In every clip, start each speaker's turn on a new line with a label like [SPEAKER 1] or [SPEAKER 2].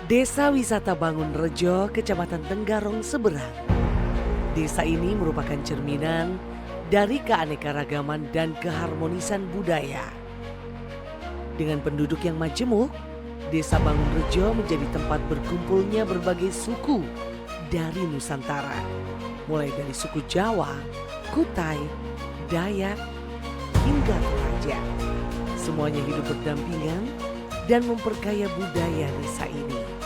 [SPEAKER 1] Desa Wisata Bangunrejo, Kecamatan Tenggarong, Seberang. Desa ini merupakan cerminan dari keanekaragaman dan keharmonisan budaya. Dengan penduduk yang majemuk, Desa Bangunrejo menjadi tempat berkumpulnya berbagai suku dari Nusantara. Mulai dari suku Jawa, Kutai, Dayak, hingga Toraja. Semuanya hidup berdampingan dan memperkaya budaya desa ini.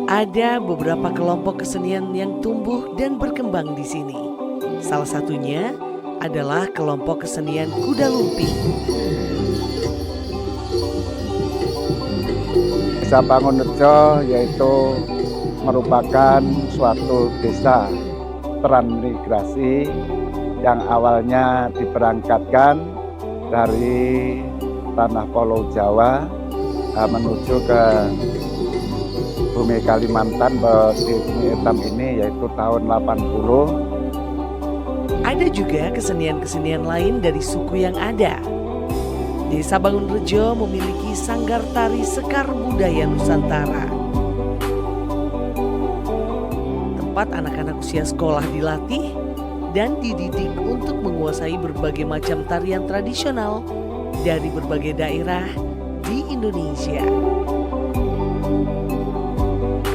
[SPEAKER 1] Ada beberapa kelompok kesenian yang tumbuh dan berkembang di sini. Salah satunya adalah kelompok kesenian Kuda Lumping.
[SPEAKER 2] Desa Bangunrejo yaitu merupakan suatu desa transmigrasi yang awalnya diberangkatkan dari tanah Pulau Jawa menuju ke bumi Kalimantan di Bumi Hitam ini yaitu tahun 80.
[SPEAKER 1] Ada juga kesenian-kesenian lain dari suku yang ada. Desa Bangunrejo memiliki sanggar tari Sekar Budaya Nusantara. Tempat anak-anak usia sekolah dilatih dan dididik untuk menguasai berbagai macam tarian tradisional dari berbagai daerah di Indonesia.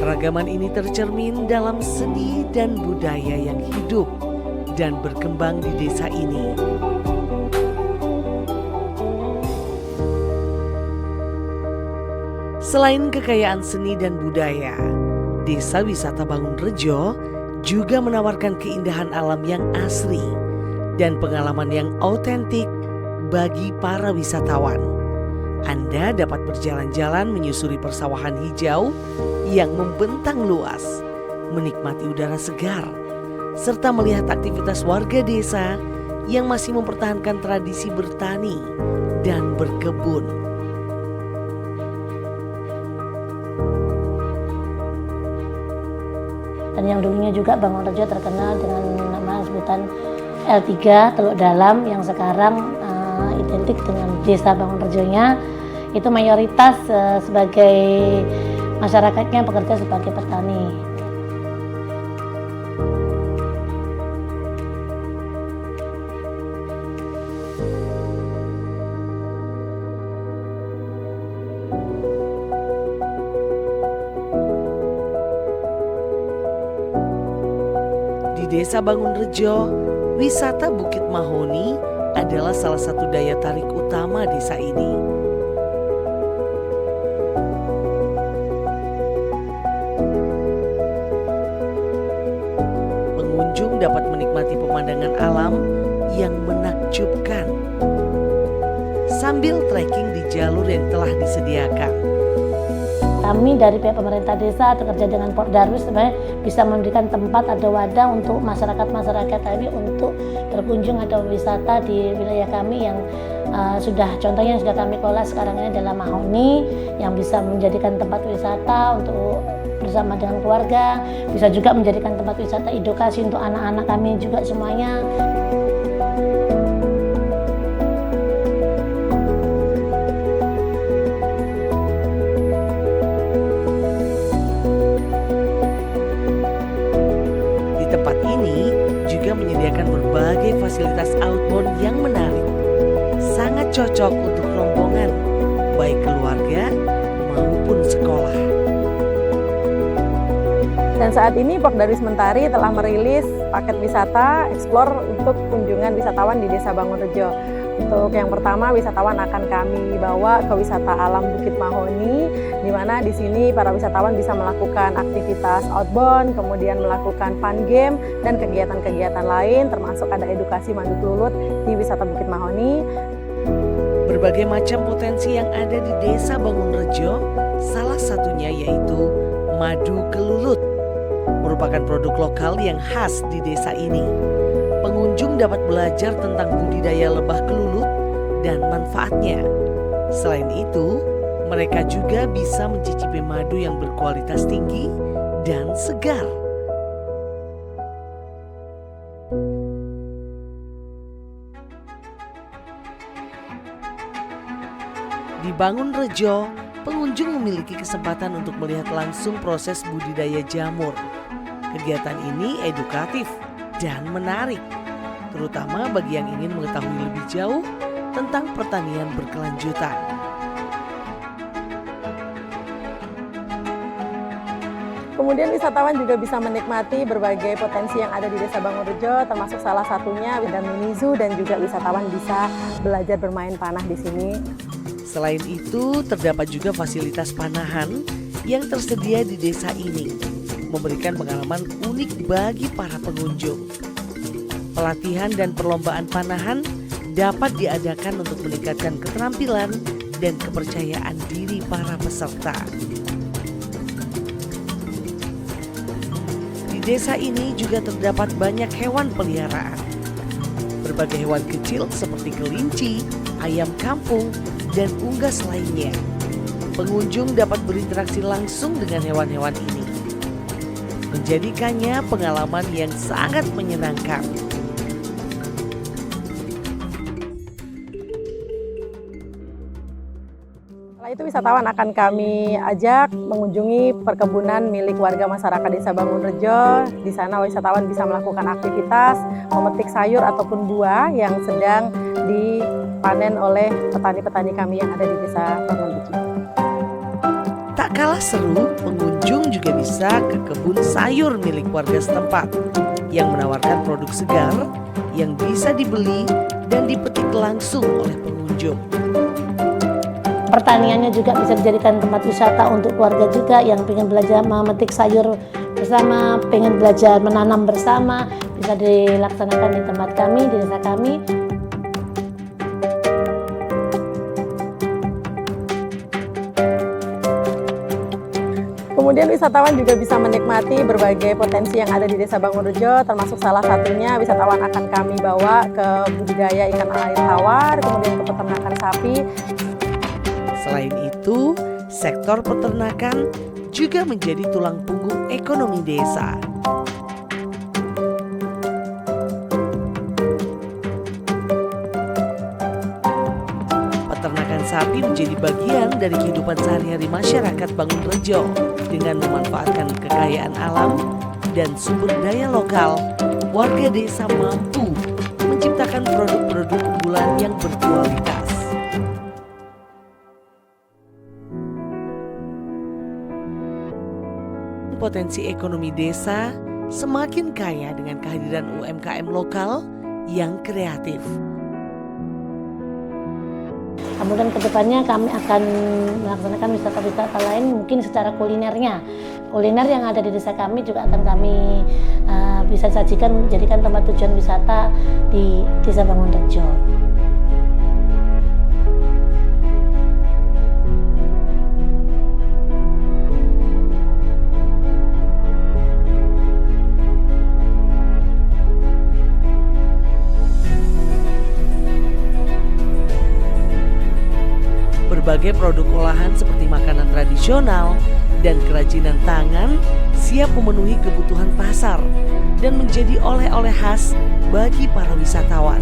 [SPEAKER 1] Keragaman ini tercermin dalam seni dan budaya yang hidup dan berkembang di desa ini. Selain kekayaan seni dan budaya, Desa Wisata Bangunrejo juga menawarkan keindahan alam yang asri dan pengalaman yang autentik bagi para wisatawan. Anda dapat berjalan-jalan menyusuri persawahan hijau yang membentang luas, menikmati udara segar, serta melihat aktivitas warga desa yang masih mempertahankan tradisi bertani dan berkebun.
[SPEAKER 3] Dan yang dulunya juga Bangunrejo terkenal dengan nama sebutan L3 Teluk Dalam, yang sekarang identik dengan Desa Bangunrejonya itu mayoritas sebagai masyarakatnya bekerja sebagai petani.
[SPEAKER 1] Di Desa Bangunrejo, wisata Bukit Mahoni adalah salah satu daya tarik utama desa ini. Pengunjung dapat menikmati pemandangan alam yang menakjubkan sambil trekking di jalur yang telah disediakan.
[SPEAKER 3] Kami dari pihak pemerintah desa bekerja dengan Port Darwis sebenarnya bisa memberikan tempat atau wadah untuk masyarakat tadi untuk berkunjung atau wisata di wilayah kami yang contohnya yang sudah kami kelola sekarang ini adalah Mahoni, yang bisa menjadikan tempat wisata untuk bersama dengan keluarga, bisa juga menjadikan tempat wisata edukasi untuk anak-anak kami juga semuanya.
[SPEAKER 1] Tempat ini juga menyediakan berbagai fasilitas outbound yang menarik. Sangat cocok untuk rombongan, baik keluarga maupun sekolah.
[SPEAKER 4] Dan saat ini Port Darwis Mentari telah merilis paket wisata explore untuk kunjungan wisatawan di Desa Bangunrejo. Untuk yang pertama, wisatawan akan kami bawa ke wisata alam Bukit Mahoni, di mana di sini para wisatawan bisa melakukan aktivitas outbound, kemudian melakukan fun game dan kegiatan-kegiatan lain, termasuk ada edukasi madu kelulut di wisata Bukit Mahoni.
[SPEAKER 1] Berbagai macam potensi yang ada di Desa Bangunrejo, salah satunya yaitu madu kelulut, merupakan produk lokal yang khas di desa ini. Pengunjung dapat belajar tentang budidaya lebah kelulut dan manfaatnya. Selain itu, mereka juga bisa mencicipi madu yang berkualitas tinggi dan segar. Di Bangunrejo, pengunjung memiliki kesempatan untuk melihat langsung proses budidaya jamur. Kegiatan ini edukatif dan menarik, terutama bagi yang ingin mengetahui lebih jauh tentang pertanian berkelanjutan.
[SPEAKER 4] Kemudian wisatawan juga bisa menikmati berbagai potensi yang ada di Desa Bangunrejo, termasuk salah satunya ada mini zoo dan juga wisatawan bisa belajar bermain panah di sini.
[SPEAKER 1] Selain itu, terdapat juga fasilitas panahan yang tersedia di desa ini, memberikan pengalaman unik bagi para pengunjung. Pelatihan dan perlombaan panahan dapat diadakan untuk meningkatkan keterampilan dan kepercayaan diri para peserta. Di desa ini juga terdapat banyak hewan peliharaan. Berbagai hewan kecil seperti kelinci, ayam kampung, dan unggas lainnya. Pengunjung dapat berinteraksi langsung dengan hewan-hewan ini, menjadikannya pengalaman yang sangat menyenangkan.
[SPEAKER 4] Setelah itu wisatawan akan kami ajak mengunjungi perkebunan milik warga masyarakat Desa Bangunrejo. Di sana wisatawan bisa melakukan aktivitas memetik sayur ataupun buah yang sedang dipanen oleh petani-petani kami yang ada di Desa Bangunrejo.
[SPEAKER 1] Tak kalah seru, pengunjung juga bisa ke kebun sayur milik warga setempat yang menawarkan produk segar yang bisa dibeli dan dipetik langsung oleh pengunjung.
[SPEAKER 3] Pertaniannya juga bisa dijadikan tempat wisata untuk keluarga juga yang ingin belajar memetik sayur bersama, pengen belajar menanam bersama, bisa dilaksanakan di tempat kami, di desa kami.
[SPEAKER 4] Kemudian wisatawan juga bisa menikmati berbagai potensi yang ada di Desa Bangunrejo, termasuk salah satunya wisatawan akan kami bawa ke budidaya ikan air tawar, kemudian ke peternakan sapi.
[SPEAKER 1] Selain itu, sektor peternakan juga menjadi tulang punggung ekonomi desa. Peternakan sapi menjadi bagian dari kehidupan sehari-hari masyarakat Bangunrejo dengan memanfaatkan kekayaan alam dan sumber daya lokal. Warga desa mampu menciptakan produk-produk unggulan yang berkualitas. Potensi ekonomi desa semakin kaya dengan kehadiran UMKM lokal yang kreatif.
[SPEAKER 3] Kemudian kedepannya kami akan melaksanakan wisata-wisata lain mungkin secara kulinernya. Kuliner yang ada di desa kami juga akan kami bisa sajikan menjadikan tempat tujuan wisata di Desa Bangunrejo.
[SPEAKER 1] Berbagai produk olahan seperti makanan tradisional dan kerajinan tangan siap memenuhi kebutuhan pasar dan menjadi oleh-oleh khas bagi para wisatawan.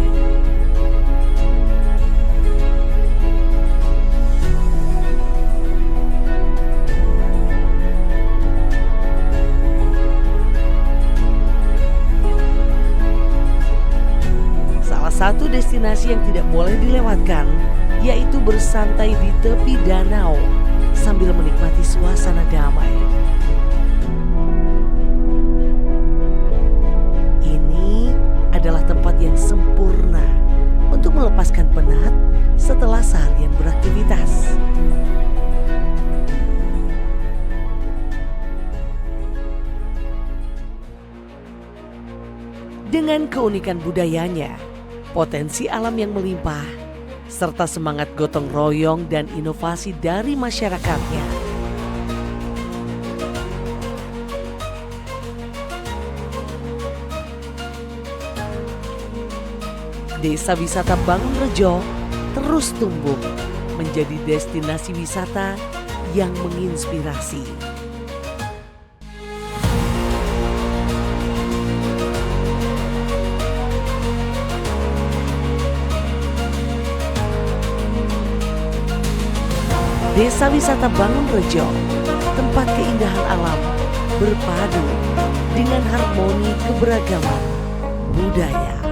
[SPEAKER 1] Salah satu destinasi yang tidak boleh dilewatkan yaitu bersantai di tepi danau sambil menikmati suasana damai. Ini adalah tempat yang sempurna untuk melepaskan penat setelah seharian beraktivitas. Dengan keunikan budayanya, potensi alam yang melimpah, serta semangat gotong royong dan inovasi dari masyarakatnya, Desa Wisata Bangunrejo terus tumbuh menjadi destinasi wisata yang menginspirasi. Desa Wisata Bangunrejo, tempat keindahan alam berpadu dengan harmoni keberagaman budaya.